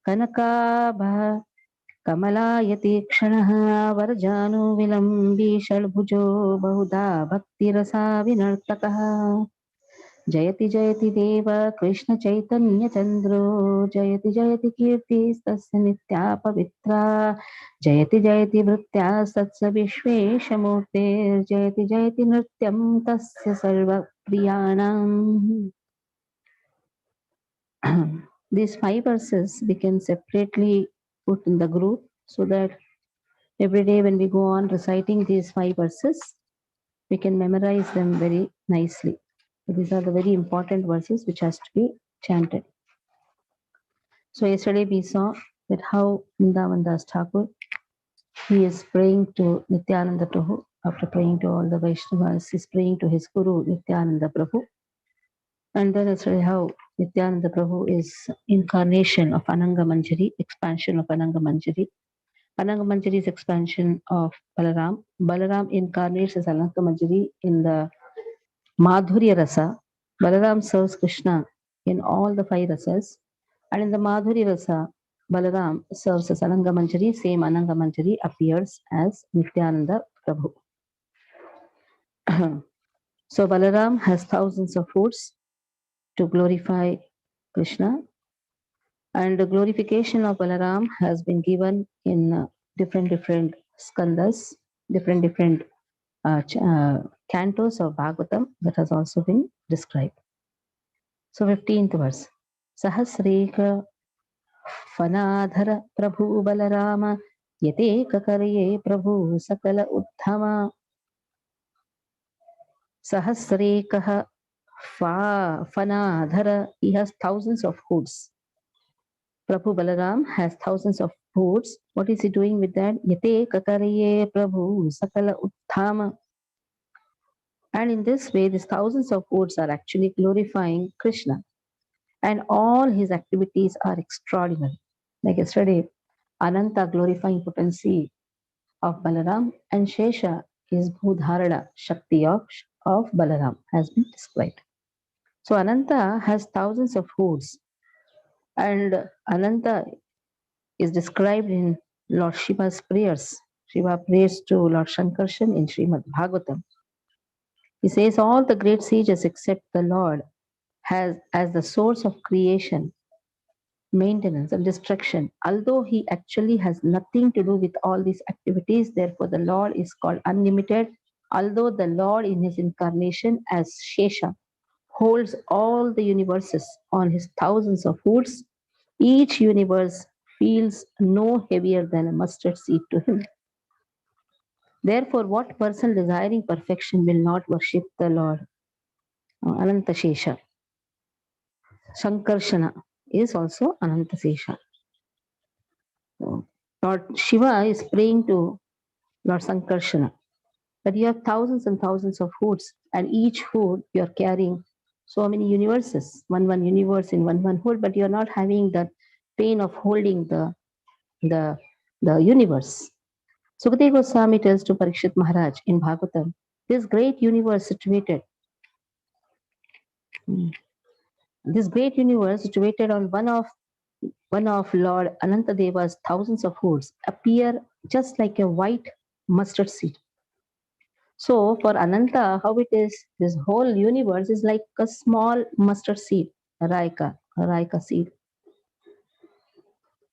कनकाभः कमलायते क्षणः वरजानु विलम्बी षड्भुजो बहुधा भक्तिरसा विनर्तकः जयति जयति देव कृष्ण चैतन्य चन्द्रो जयति जयति कीर्तिस्तस्य नित्या पवित्रा जयति जयति भृत्या सत्स विश्वेशमूर्ते जयति जयति नृत्यं तस्य सर्वप्रियाणाम्. These 5 verses we can separately put in the group so that every day when we go on reciting these 5 verses, we can memorize them very nicely. So these are the very important verses which has to be chanted. So yesterday we saw that how Vrindavan Das Thakur, he is praying to Nityananda Prabhu. After praying to all the Vaishnavas, he is praying to his Guru Nityananda Prabhu. And then yesterday how Nityananda Prabhu is incarnation of Ananga Manjari, expansion of Ananga Manjari. Ananga Manjari is expansion of Balaram. Balaram incarnates as Ananga Manjari in the Madhurya Rasa. Balaram serves Krishna in all the 5 rasas. And in the Madhurya Rasa, Balaram serves as Ananga Manjari. Same Ananga Manjari appears as Nityananda Prabhu. So Balaram has thousands of foods to glorify Krishna. And the glorification of Balaram has been given in different skandhas, different cantos of Bhagavatam that has also been described. So 15th verse. Sahasreka Fanadhara Prabhu Balarama Yate Kakarye Prabhu Sakala Uddhama. Sahasreka Fanadhara, he has thousands of hoods. Prabhu Balaram has thousands of hoods. What is he doing with that? Yate Kakarye Prabhu Sakala Uddhama. And in this way, these thousands of hoods are actually glorifying Krishna. And all his activities are extraordinary. Like yesterday, Ananta glorifying potency of Balaram and Shesha is Bhudharana Shakti of Balaram has been described. So Ananta has thousands of hoods and Ananta is described in Lord Shiva's prayers. Shiva prays to Lord Shankarshan in Srimad Bhagavatam. He says all the great sages except the Lord has as the source of creation, maintenance and destruction. Although he actually has nothing to do with all these activities, therefore the Lord is called unlimited. Although the Lord in his incarnation as Shesha holds all the universes on his thousands of hoods, each universe feels no heavier than a mustard seed to him. Therefore, what person desiring perfection will not worship the Lord? Ananta Shesha. Shankarshana is also Ananta Shesha. Lord Shiva is praying to Lord Sankarshana. But you have thousands and thousands of hoods, and each hood you are carrying so many universes, one universe in one hood, but you are not having the pain of holding the universe. Sukadeva Goswami tells to Parikshit Maharaj in Bhagavatam, this great universe situated on one of Lord Anantadeva's thousands of hoods appear just like a white mustard seed. So for Ananta, how it is, this whole universe is like a small mustard seed, a raika seed.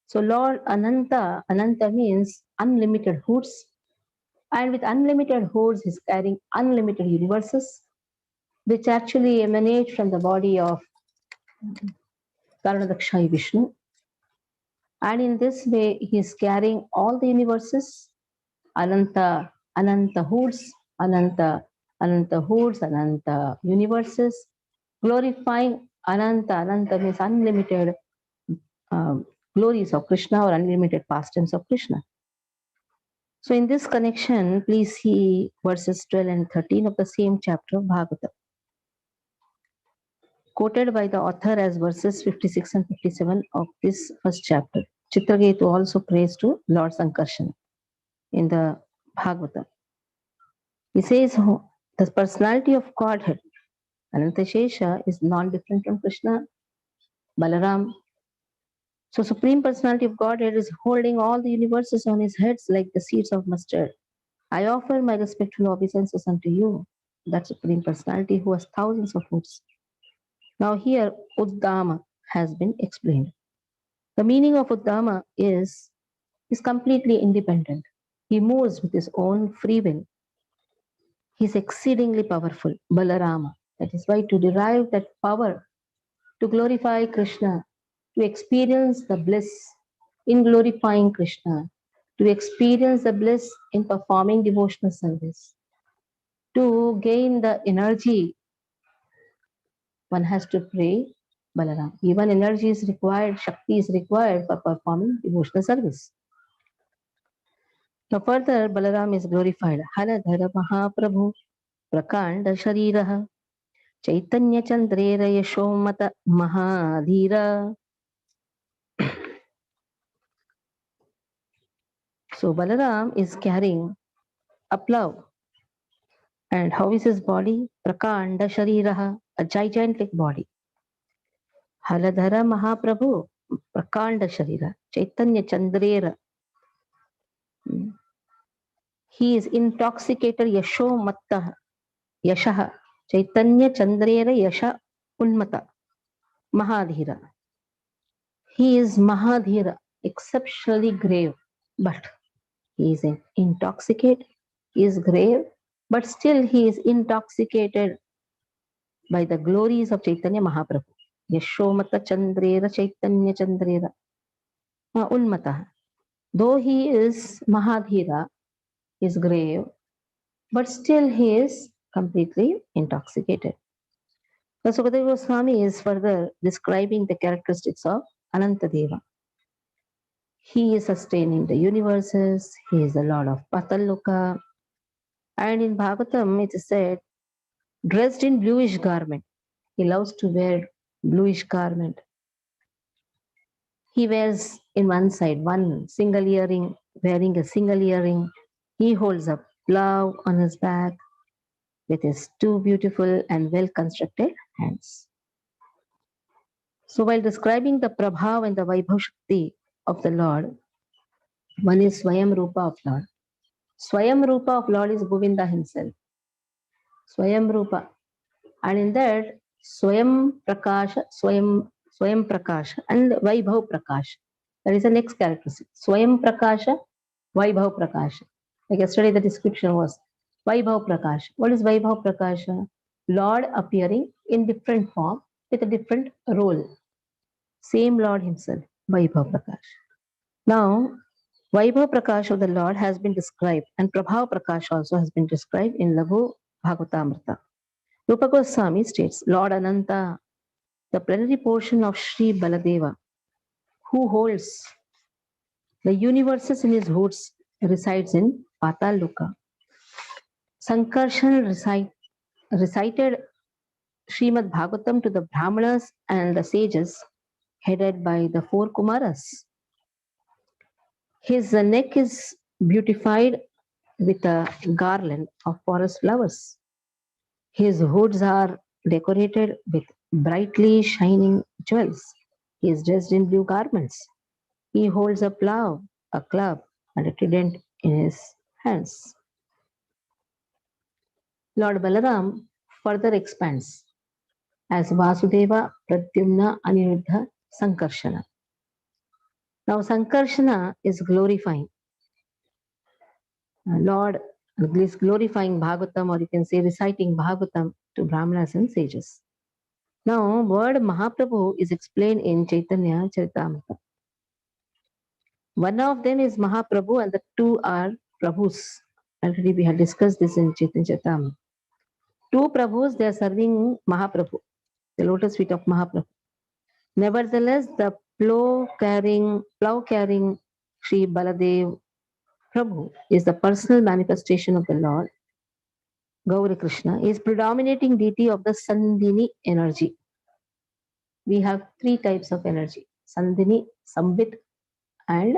So Lord Ananta means unlimited hoods. And with unlimited hoods, he's carrying unlimited universes, which actually emanate from the body of Karanadakshayi Vishnu. And in this way, he is carrying all the universes, Ananta hoods, Ananta hoods, Ananta universes, glorifying Ananta means unlimited glories of Krishna or unlimited pastimes of Krishna. So in this connection, please see verses 12 and 13 of the same chapter of Bhagavata, quoted by the author as verses 56 and 57 of this first chapter. Chitraketu also prays to Lord Sankarshan in the Bhagavata. He says the personality of Godhead, Anantashesha, is non-different from Krishna, Balaram. So Supreme Personality of Godhead is holding all the universes on his heads like the seeds of mustard. I offer my respectful obeisances unto you, that Supreme Personality who has thousands of hoods. Now here Uddama has been explained. The meaning of Uddama is completely independent. He moves with his own free will. He is exceedingly powerful, Balarama. That is why to derive that power, to glorify Krishna, to experience the bliss in glorifying Krishna, to experience the bliss in performing devotional service, to gain the energy, one has to pray Balaram. Even energy is required, Shakti is required for performing devotional service. Now further, Balaram is glorified. Haladhara Mahaprabhu Prakanda Shariraha Chaitanya Chandrera Yashomata Mahadhira. So Balaram is carrying a plow. And how is his body? Prakanda Shariraha, a gigantic body. Haladhara Mahaprabhu Prakanda Sharira Chaitanya Chandrera. He is intoxicated Yasho Matta Yashaha Chaitanya Chandrera Yasha Unmata Mahadhira. He is Mahadhira, exceptionally grave, but he is intoxicated, he is grave, but still he is intoxicated by the glories of Chaitanya Mahaprabhu. Yashomata Chandrera Chaitanya Chandrera Unmata. Though he is Mahadhira, is grave, but still he is completely intoxicated. So Sukadeva Goswami is further describing the characteristics of Anantadeva. He is sustaining the universes, he is the Lord of Pataloka. And in Bhagavatam it is said, dressed in bluish garment. He loves to wear bluish garment. He wears in one side one single earring, wearing a single earring. He holds a plow on his back with his two beautiful and well constructed hands. So while describing the Prabhav and the Vaibhav Shakti of the Lord, one is Swayam Rupa of Lord. Swayam Rupa of Lord is Govinda himself. Swayam Rupa. And in that, Swayam Prakash, Swayam Prakash and Vaibhav Prakash. That is the next characteristic. Swayam Prakasha, Vaibhav Prakasha. Like yesterday, the description was Vaibhav Prakash. What is Vaibhav Prakasha? Lord appearing in different form with a different role. Same Lord himself, Vaibhav Prakash. Now, Vaibhav Prakash of the Lord has been described, and Prabhav Prakash also has been described in Laghu Bhagavatamrita. Rupa Goswami states, Lord Ananta, the plenary portion of Sri Baladeva, who holds the universes in his hoods, resides in Pataloka. Sankarshan recited Srimad Bhagavatam to the Brahmanas and the sages, headed by the four Kumaras. His neck is beautified with a garland of forest flowers. His hoods are decorated with brightly shining jewels. He is dressed in blue garments. He holds a plow, a club, and a trident in his hands. Lord Balaram further expands as Vasudeva, Pradyumna, Aniruddha, Sankarshana. Now, Sankarshana is glorifying. Lord is glorifying Bhagavatam, or you can say reciting Bhagavatam to Brahmanas and sages. Now, word Mahaprabhu is explained in Chaitanya Charitamrita. One of them is Mahaprabhu and the two are Prabhus. Already we had discussed this in Chaitanya Charitamrita. Two Prabhus, they are serving Mahaprabhu, the lotus feet of Mahaprabhu. Nevertheless, the plow-carrying Sri Baladev Prabhu is the personal manifestation of the Lord. Gauri Krishna is predominating deity of the Sandhini energy. We have three types of energy: Sandhini, Sambit, and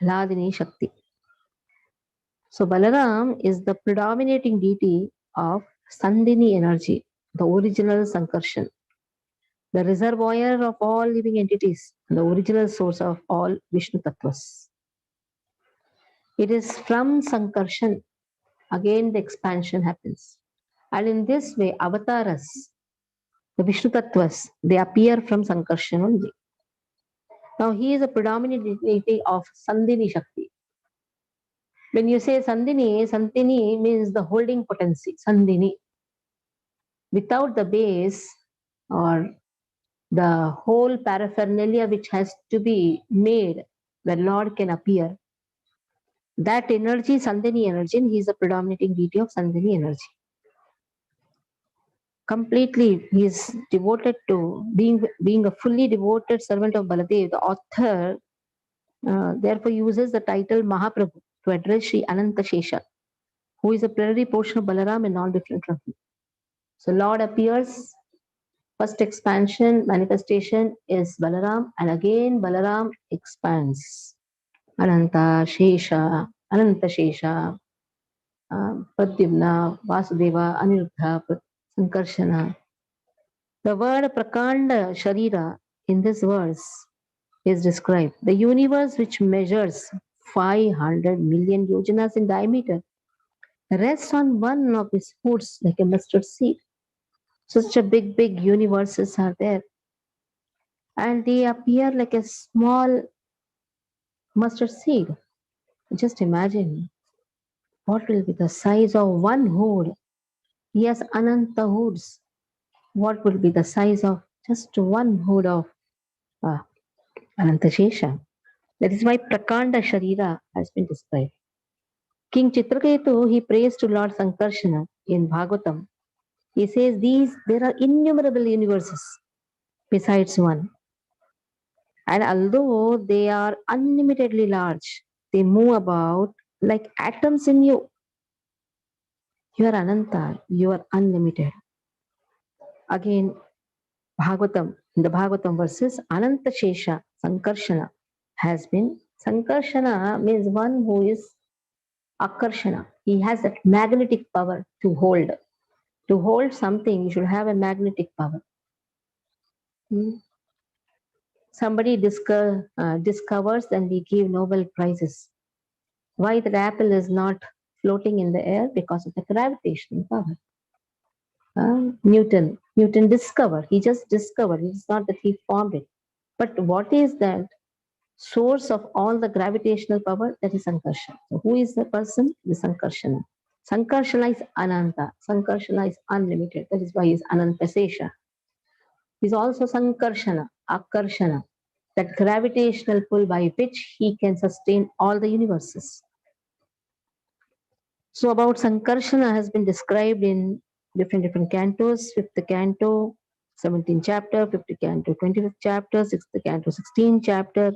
Hladini Shakti. So Balaram is the predominating deity of Sandhini energy, the original Sankarshan. the reservoir of all living entities, the original source of all Vishnu Tattvas. It is from Sankarshan, again the expansion happens. And in this way, avatars, the Vishnu Tattvas, they appear from Sankarshan only. Now, he is a predominant deity of Sandhini Shakti. When you say Sandhini, Sandhini means the holding potency, Sandhini. Without the base or the whole paraphernalia which has to be made where Lord can appear, that energy, Sandhini energy, he is a predominating deity of Sandhini energy. Completely, he is devoted to being a fully devoted servant of Baladev. The author therefore uses the title Mahaprabhu to address Sri Ananta Shesha, who is a plenary portion of Balaram and non-different from him. So Lord appears, first expansion, manifestation is Balaram, and again Balaram expands. Ananta Shesha, Pradyumna, Vasudeva, Aniruddha, Sankarshana. The word Prakanda Sharira in this verse is described. The universe which measures 500 million yojanas in diameter rests on one of his hoods like a mustard seed. Such a big universes are there. And they appear like a small mustard seed. Just imagine what will be the size of one hood. He has Ananta hoods. What will be the size of just one hood of uh, Ananta Shesha? That is why Prakanda Sharira has been described. King Chitraketu, he prays to Lord Sankarshana in Bhagavatam. He says there are innumerable universes besides one. And although they are unlimitedly large, they move about like atoms in you. You are Ananta, you are unlimited. Again, Bhagavatam, in the Bhagavatam verses, Ananta Shesha, Sankarshana has been. Sankarshana means one who is Akarshana. He has that magnetic power to hold. To hold something, you should have a magnetic power. Somebody discovers and we give Nobel Prizes. Why that apple is not floating in the air? Because of the gravitational power. Newton discovered. He just discovered. It's not that he formed it. But what is that source of all the gravitational power? That is Sankarsana. So who is the person? The Sankarsana. Sankarsana is Ananta. Sankarsana is unlimited. That is why he is Anantasesha. He is also Sankarshana, Akarshana, that gravitational pull by which he can sustain all the universes. So about Sankarshana has been described in different cantos. 5th canto, 17th chapter, 5th canto, 25th chapter, 6th canto, 16th chapter.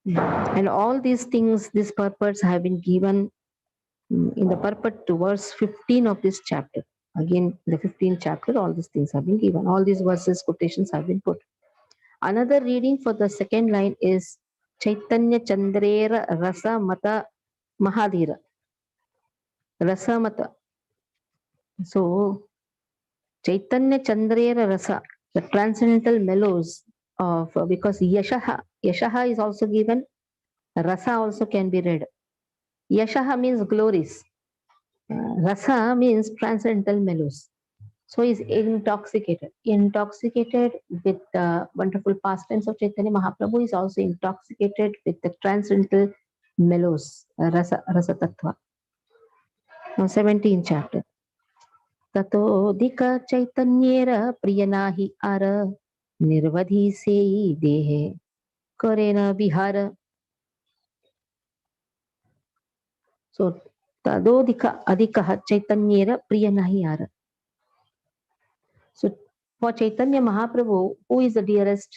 And all these things, these purports have been given in the purport to verse 15 of this chapter. Again, the 15th chapter, all these things have been given. All these verses, quotations have been put. Another reading for the second line is Chaitanya Chandrera Rasa Mata Mahadhira. Rasa Mata. So, Chaitanya Chandrera Rasa, the transcendental mellows of, because Yashaha is also given, Rasa also can be read. Yashaha means glories. Rasa means transcendental mellows. So he's intoxicated with the wonderful pastimes of Chaitanya Mahaprabhu. Is also intoxicated with the transcendental mellows, rasa tattva. Now 17th chapter. Tato dika chaitanyera priyanahi ara nirvadhi se dehe karena vihara. So tadodika adikaha chaitanyera priyanahi ara. So for Chaitanya Mahaprabhu, who is the dearest?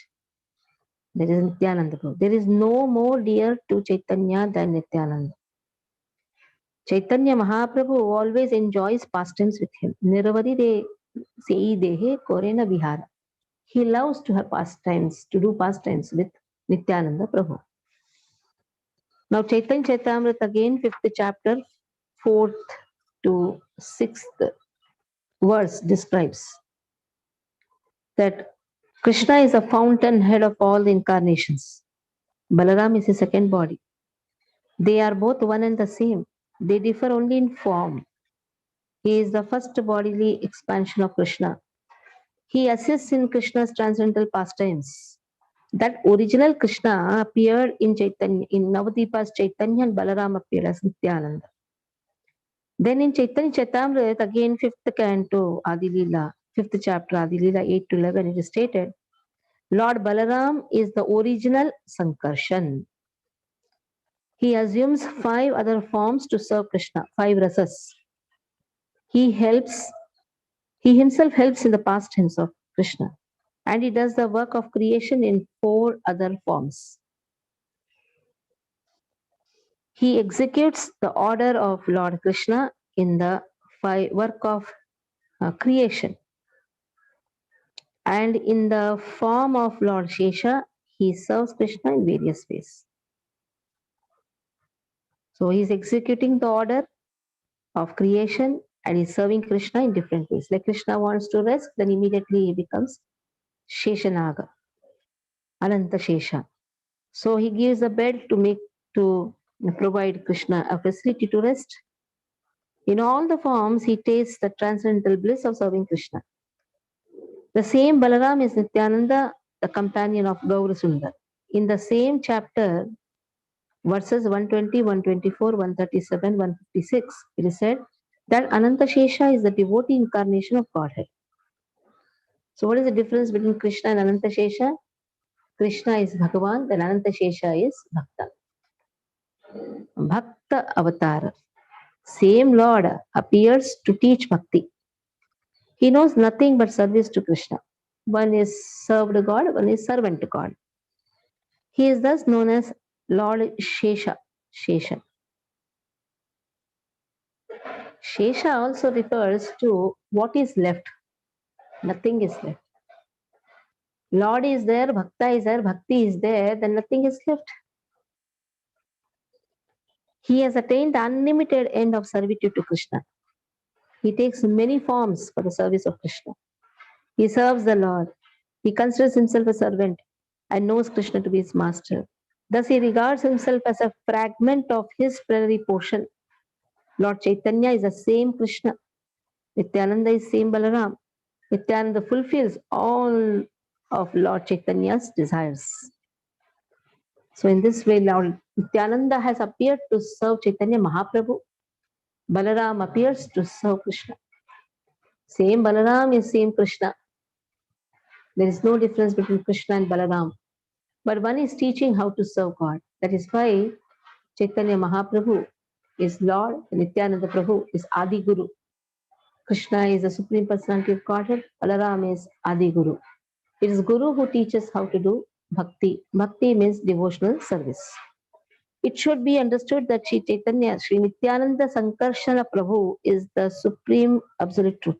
That is Nityananda Prabhu. There is no more dear to Chaitanya than Nityananda. Chaitanya Mahaprabhu always enjoys pastimes with him. Niravadi de sei dehe korena vihara. He loves to have pastimes, to do pastimes with Nityananda Prabhu. Now Chaitanya Chaitamrita again, 5th chapter, 4th to 6th verse describes. that Krishna is a fountainhead of all the incarnations. Balaram is his second body. They are both one and the same. They differ only in form. He is the first bodily expansion of Krishna. He assists in Krishna's transcendental pastimes. That original Krishna appeared in Chaitanya, in Navadipa's Chaitanya, and Balaram appeared as Nityananda. Then in Chaitanya Chaitamrit, again, fifth canto, Adi Leela, fifth chapter, Adi Leela 8 to 11, it is stated, Lord Balaram is the original Sankarshan. He assumes 5 other forms to serve Krishna, 5 rasas. He himself helps in the past tense of Krishna. And he does the work of creation in 4 other forms. He executes the order of Lord Krishna in the work of creation. And in the form of Lord Shesha, he serves Krishna in various ways. So he is executing the order of creation and he's serving Krishna in different ways. Like Krishna wants to rest, then immediately he becomes Sheshanaga, Ananta Shesha. So he gives a bed to provide Krishna a facility to rest. In all the forms, he tastes the transcendental bliss of serving Krishna. The same Balaram is Nityananda, the companion of Gaurasundar. In the same chapter, verses 120, 124, 137, 156, it is said that Ananta Shesha is the devotee incarnation of Godhead. So, what is the difference between Krishna and Ananta Shesha? Krishna is Bhagavan, then Ananta Shesha is Bhakta. Bhakta Avatar. Same Lord appears to teach bhakti. He knows nothing but service to Krishna. One is served God, one is servant to God. He is thus known as Lord Shesha. Shesha. Shesha also refers to what is left. Nothing is left. Lord is there, Bhakta is there, Bhakti is there, then nothing is left. He has attained the unlimited end of servitude to Krishna. He takes many forms for the service of Krishna. He serves the Lord. He considers himself a servant and knows Krishna to be his master. Thus, he regards himself as a fragment of his plenary portion. Lord Chaitanya is the same Krishna. Nityananda is same Balaram. Nityananda fulfills all of Lord Chaitanya's desires. So, in this way, Lord Nityananda has appeared to serve Chaitanya Mahaprabhu. Balaram appears to serve Krishna. Same Balaram is same Krishna. There is no difference between Krishna and Balaram. But one is teaching how to serve God. That is why Chaitanya Mahaprabhu is Lord, Nityananda Prabhu is Adi Guru. Krishna is the Supreme Personality of Godhead, Balaram is Adi Guru. It is Guru who teaches how to do bhakti. Bhakti means devotional service. It should be understood that Sri Chaitanya, Sri Nityananda Sankarshana Prabhu is the Supreme Absolute Truth,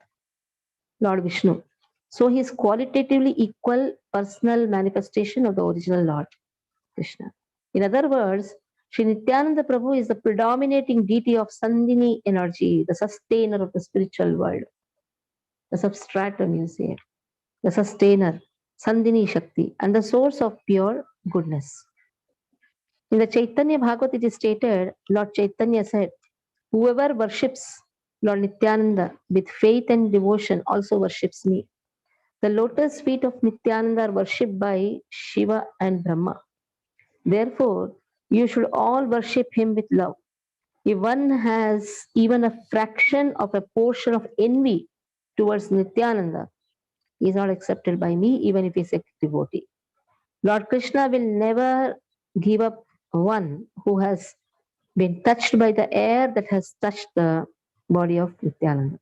Lord Vishnu. So he is qualitatively equal personal manifestation of the original Lord Krishna. In other words, Sri Nityananda Prabhu is the predominating deity of Sandhini energy, the sustainer of the spiritual world, the substratum, you say, the sustainer, Sandhini Shakti, and the source of pure goodness. In the Chaitanya Bhagavad, it is stated, Lord Chaitanya said, whoever worships Lord Nityananda with faith and devotion also worships me. The lotus feet of Nityananda are worshipped by Shiva and Brahma. Therefore, you should all worship him with love. If one has even a fraction of a portion of envy towards Nityananda, he is not accepted by me, even if he is a devotee. Lord Krishna will never give up one who has been touched by the air that has touched the body of Nityananda.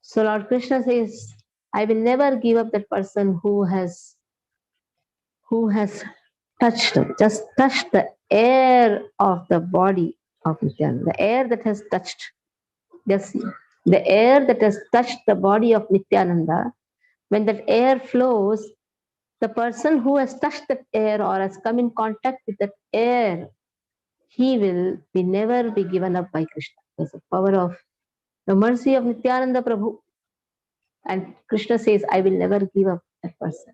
So Lord Krishna says, I will never give up that person who has just touched the air of the body of Nityananda, the air that has touched, just the air that has touched the body of Nityananda. When that air flows, the person who has touched that air or has come in contact with that air, he will never be given up by Krishna. There's the power of the mercy of Nityananda Prabhu. And Krishna says, I will never give up that person.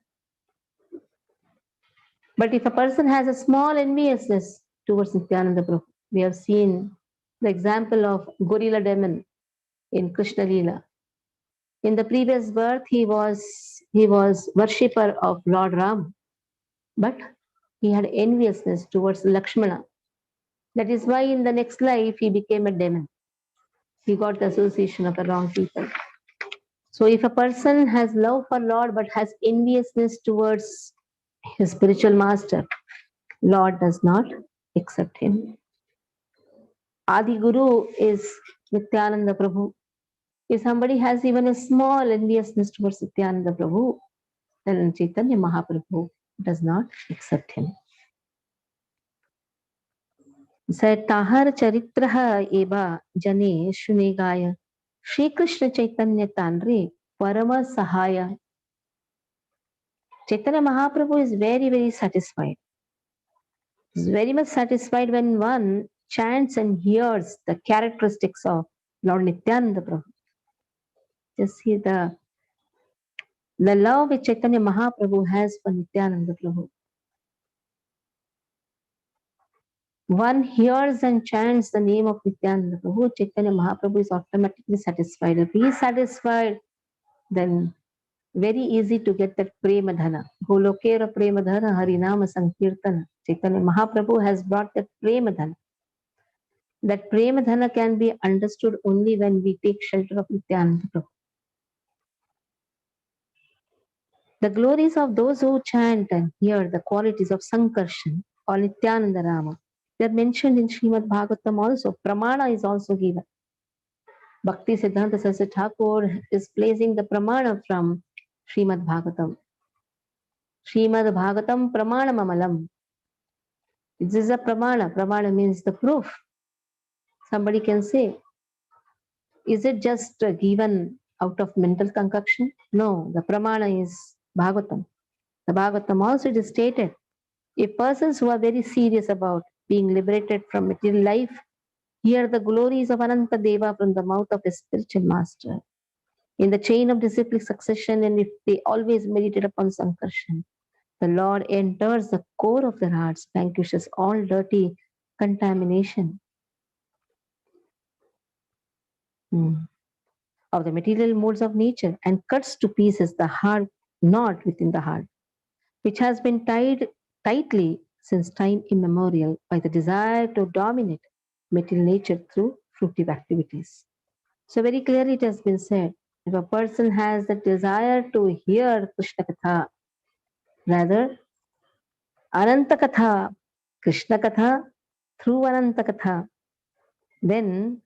But if a person has a small enviousness towards Nityananda Prabhu, we have seen the example of gorilla demon in Krishna Leela. In the previous birth, he was worshipper of Lord Ram, but he had enviousness towards Lakshmana. That is why in the next life he became a demon. He got the association of the wrong people. So if a person has love for Lord but has enviousness towards his spiritual master, Lord does not accept him. Adi Guru is Nityananda Prabhu. If somebody has even a small enviousness towards Nityananda Prabhu, then Chaitanya Mahaprabhu does not accept him. स ताहर चरित्र एवा जने शुनेगाय श्री कृष्ण चैतन्य तांड्रे परम सहाय. Chaitanya Mahaprabhu is very, very satisfied. He is very much satisfied when one chants and hears the characteristics of Lord Nityananda Prabhu. Just see the love which Chaitanya Mahaprabhu has for Nityananda Prabhu. One hears and chants the name of Nityananda Prabhu, Chaitanya Mahaprabhu is automatically satisfied. If he is satisfied, then very easy to get that Premadhana. Golokera Premadhana Harinama Sankirtana. Chaitanya Mahaprabhu has brought that Premadhana. That Premadhana can be understood only when we take shelter of Nityananda Prabhu. The glories of those who chant and hear the qualities of Sankarshan or Nityananda Rama, they are mentioned in Srimad Bhagavatam also. Pramana is also given. Bhakti Siddhanta Saraswati Thakur is placing the pramana from Srimad Bhagavatam. Srimad Bhagavatam Pramana Mamalam. This is a pramana. Pramana means the proof. Somebody can say, is it just given out of mental concoction? No, the pramana is Bhagavatam. The Bhagavatam also it is stated, if persons who are very serious about being liberated from material life hear the glories of Ananta Deva from the mouth of a spiritual master, in the chain of disciplic succession, and if they always meditate upon Sankarshan, the Lord enters the core of their hearts, vanquishes all dirty contamination of the material modes of nature and cuts to pieces the hard knot within the heart, which has been tied tightly since time immemorial by the desire to dominate material nature through fruitive activities. So very clearly it has been said, if a person has the desire to hear Krishna Katha, rather Ananta Katha, Krishna Katha through Ananta Katha, then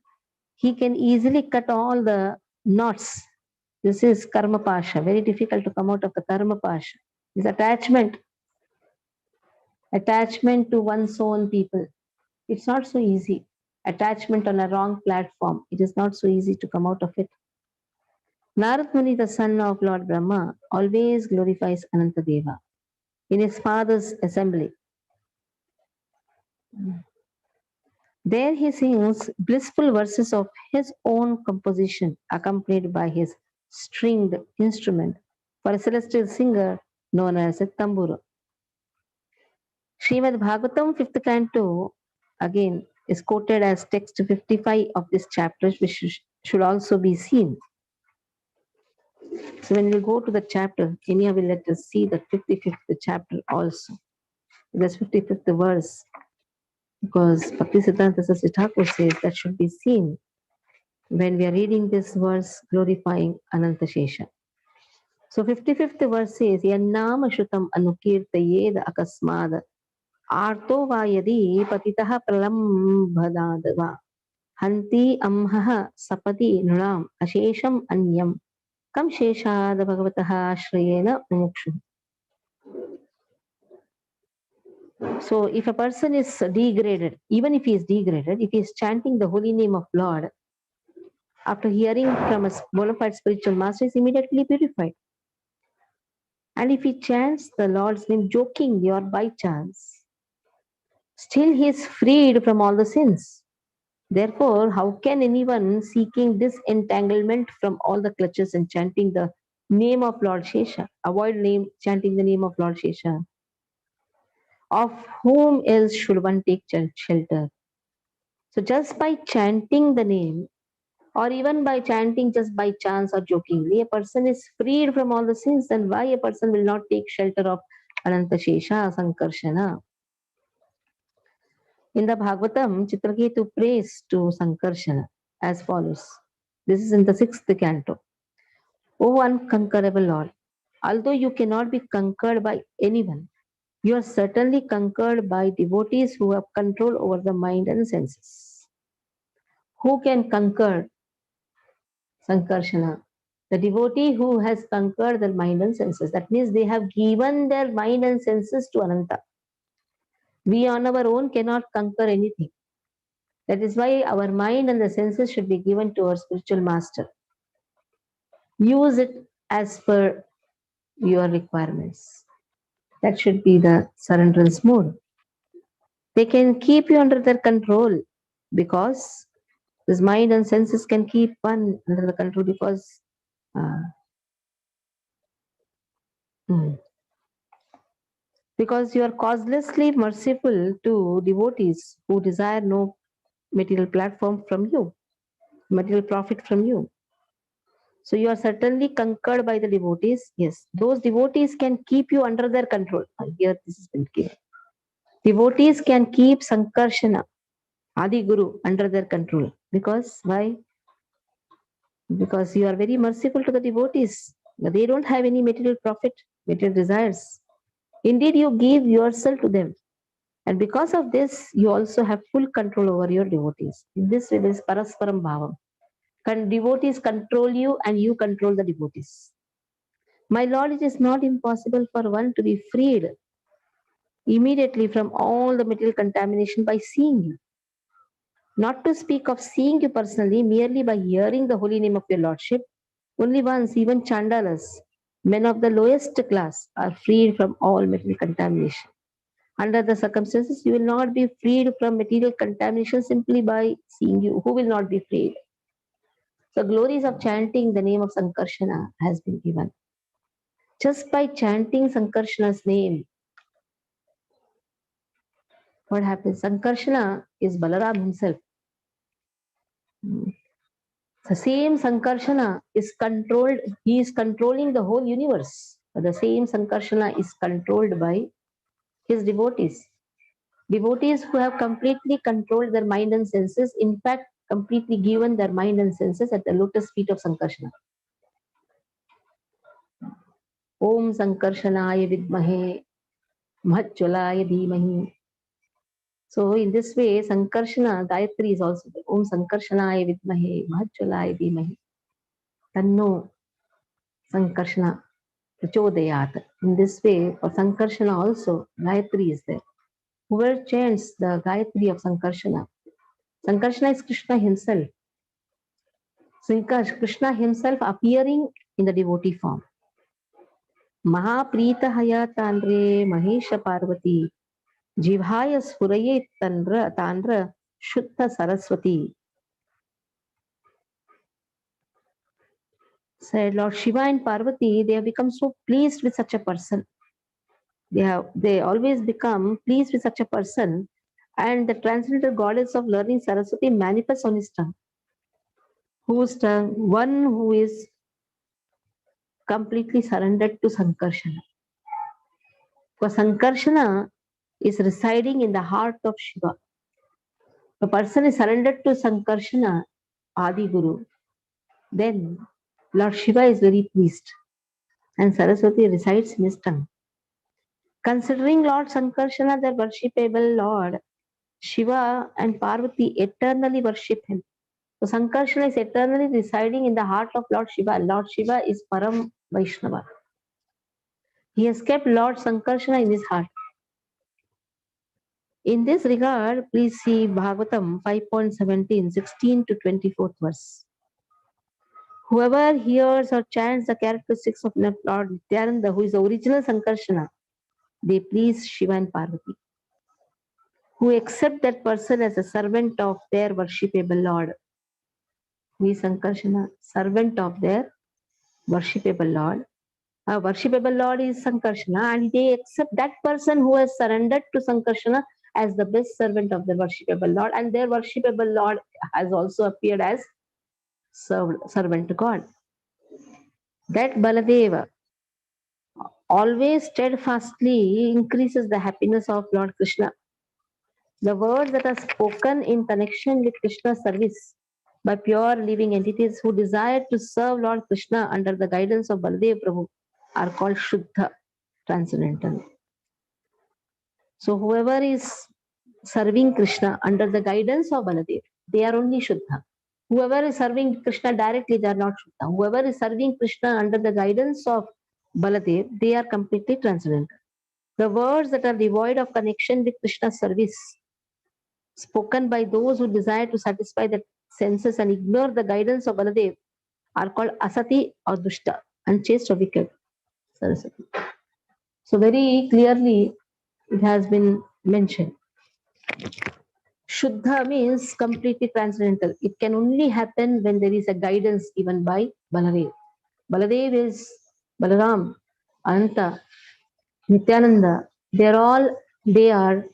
he can easily cut all the knots. This is karma pasha, very difficult to come out of the karma pasha. This attachment to one's own people. It's not so easy. Attachment on a wrong platform. It is not so easy to come out of it. Narad Muni, the son of Lord Brahma, always glorifies Anantadeva in his father's assembly. There he sings blissful verses of his own composition, accompanied by his stringed instrument for a celestial singer known as a tambura. Srimad Bhagavatam, 5th canto, again is quoted as text 55 of this chapter, which should also be seen. So when we go to the chapter, Enya will let us see the 55th chapter also. This 55th verse, because Bhakti Siddhanta Saraswati Thakur says that should be seen when we are reading this verse glorifying Ananta Shesha. So 55th verse says, Yannama Shrutam Anukirtayed Akasmad Arto va yadi patitaha pralambhadadva Hanti amhaha sapati nunam ashesham anyam Kam sheshad bhagavataha ashrayena mumukshu. So if a person is degraded, even if he is degraded, if he is chanting the holy name of Lord, after hearing from a bona fide spiritual master, is immediately purified. And if he chants the Lord's name jokingly or by chance, still he is freed from all the sins. Therefore, how can anyone seeking disentanglement from all the clutches and chanting the name of Lord Shesha, chanting the name of Lord Shesha? Of whom else should one take shelter? So just by chanting the name, or even by chanting just by chance or jokingly, a person is freed from all the sins. Then why a person will not take shelter of Ananta Shesha, Sankarshana? In the Bhagavatam, Chitraketu prays to Sankarshana as follows. This is in the 6th canto. O unconquerable Lord, although you cannot be conquered by anyone, you are certainly conquered by devotees who have control over the mind and senses. Who can conquer Sankarshana? The devotee who has conquered their mind and senses. That means they have given their mind and senses to Ananta. We on our own cannot conquer anything. That is why our mind and the senses should be given to our spiritual master. Use it as per your requirements. That should be the surrenderance mode. They can keep you under their control because this mind and senses can keep one under the control because uh, mm, because you are causelessly merciful to devotees who desire no material platform from you, material profit from you. So you are certainly conquered by the devotees. Yes, those devotees can keep you under their control. Here this has been given. Devotees can keep Sankarshana, Adi Guru, under their control. Because why? Because you are very merciful to the devotees. They don't have any material profit, material desires. Indeed, you give yourself to them. And because of this, you also have full control over your devotees. In this way, there is parasparam bhavam. Devotees control you and you control the devotees. My Lord, it is not impossible for one to be freed immediately from all the material contamination by seeing you. Not to speak of seeing you personally, merely by hearing the holy name of your Lordship, only once, even Chandalas, men of the lowest class, are freed from all material contamination. Under the circumstances, you will not be freed from material contamination simply by seeing you. Who will not be freed? The glories of chanting the name of Sankarshana has been given. Just by chanting Sankarshana's name, what happens? Sankarshana is Balaram himself. The same Sankarshana is controlled, he is controlling the whole universe. The same Sankarshana is controlled by his devotees. Devotees who have completely controlled their mind and senses, in fact, completely given their mind and senses at the lotus feet of Sankarshana. Om Sankarshanaya Vidmahe Mahajwalaya Dhimahi. So in this way, Sankarshana, Gayatri is also there. Om Sankarshanaya Vidmahe Mahajwalaya Dhimahi. Tanno Sankarshana Prachodayat. In this way, for Sankarshana also, Gayatri is there. Whoever chants the Gayatri of Sankarshana, Sankarshana is Krishna himself. Krishna himself appearing in the devotee form. Mahaprita Hayatandre Mahesha Parvati Jivhaya Spuraye Tandra Shuddha Saraswati. Said Lord Shiva and Parvati, they have become so pleased with such a person. They always become pleased with such a person, and the transcendental goddess of learning Saraswati manifests on his tongue. Whose tongue? One who is completely surrendered to Sankarshana. For Sankarshana is residing in the heart of Shiva. The person is surrendered to Sankarshana, Adi Guru. Then Lord Shiva is very pleased, and Saraswati resides in his tongue. Considering Lord Sankarshana their worshipable Lord, Shiva and Parvati eternally worship him. So Sankarshana is eternally residing in the heart of Lord Shiva. Lord Shiva is Param Vaishnava. He has kept Lord Sankarshana in his heart. In this regard, please see Bhagavatam 5.17, 16 to 24th verse. Whoever hears or chants the characteristics of Lord Nityananda, who is the original Sankarshana, they please Shiva and Parvati. who accept that person as a servant of their worshipable Lord. Who is Sankarshana? Servant of their worshipable Lord. A worshipable Lord is Sankarshana, and they accept that person who has surrendered to Sankarshana as the best servant of the worshipable Lord, and their worshipable Lord has also appeared as servant to God. That Baladeva always steadfastly increases the happiness of Lord Krishna. The words that are spoken in connection with Krishna's service by pure living entities who desire to serve Lord Krishna under the guidance of Baladev Prabhu are called Shuddha, transcendental. So whoever is serving Krishna under the guidance of Baladev, they are only Shuddha. Whoever is serving Krishna directly, they are not Shuddha. Whoever is serving Krishna under the guidance of Baladev, they are completely transcendental. The words that are devoid of connection with Krishna's service, spoken by those who desire to satisfy the senses and ignore the guidance of Baladev, are called asati or dushta, unchaste or wicked. Saraswati. So very clearly it has been mentioned. Shuddha means completely transcendental. It can only happen when there is a guidance given by Baladev. Baladev is Balaram, Ananta, Nityananda. They are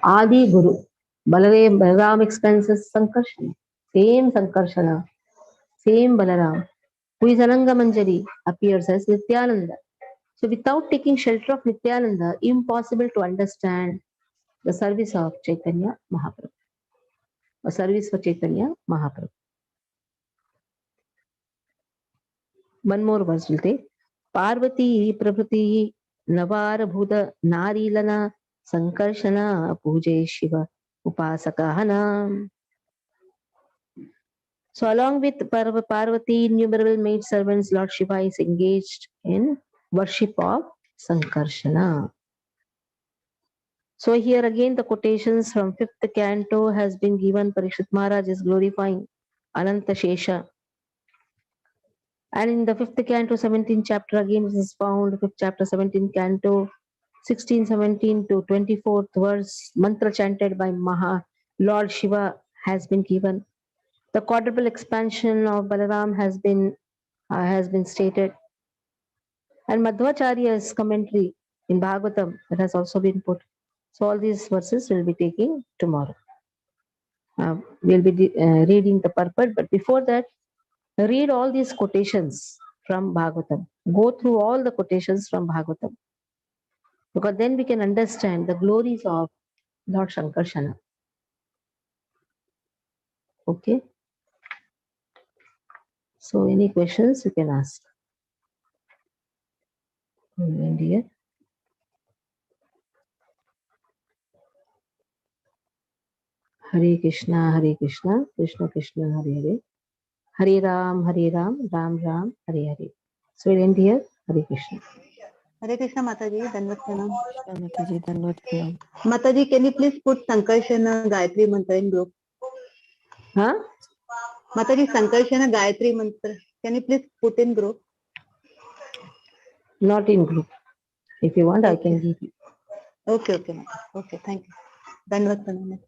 Adi Guru. Balaram expenses Sankarsana. Same Sankarsana, same Balaram, who is Ananga Manjari, appears as Nityananda. So without taking shelter of Nityananda, impossible to understand the service of Chaitanya Mahaprabhu. A service for Chaitanya Mahaprabhu. One more verse will take. Parvati Prabhuti Navar Bhuda Narilana Sankarshana Puje Shiva Upasakahana. So along with Parvati, innumerable maid servants, Lord Shiva is engaged in worship of Sankarshana. So here again the quotations from 5th canto has been given. Parikshit Maharaj is glorifying Ananta Shesha. And in the 5th canto, 17th chapter again this is found, 5th chapter, 17th canto, 16, 17 to 24th verse, mantra chanted by Lord Shiva has been given. The quadruple expansion of Balaram has been stated. And Madhvacharya's commentary in Bhagavatam, that has also been put. So all these verses we'll be taking tomorrow. We'll be reading the purport, but before that, read all these quotations from Bhagavatam. Go through all the quotations from Bhagavatam. Because then we can understand the glories of Lord Shankarshana. Okay? So any questions you can ask. Dear. Hare Krishna, Krishna Krishna, Hare Hare. Hare Ram, Ram Ram, Hare Hare. So we'll end here. Hare Krishna. Hare Krishna, Mataji. Dandavat Pranam. Mataji, Dandavat Pranam. Mataji, can you please put Sankarshana Gayatri Mantra in group? Huh? Mataji, Sankarshana Gayatri Mantra. Can you please put in group? Not in group. If you want, Okay. I can give you. Okay, Mataji. Okay, thank you. Dandavat Pranam.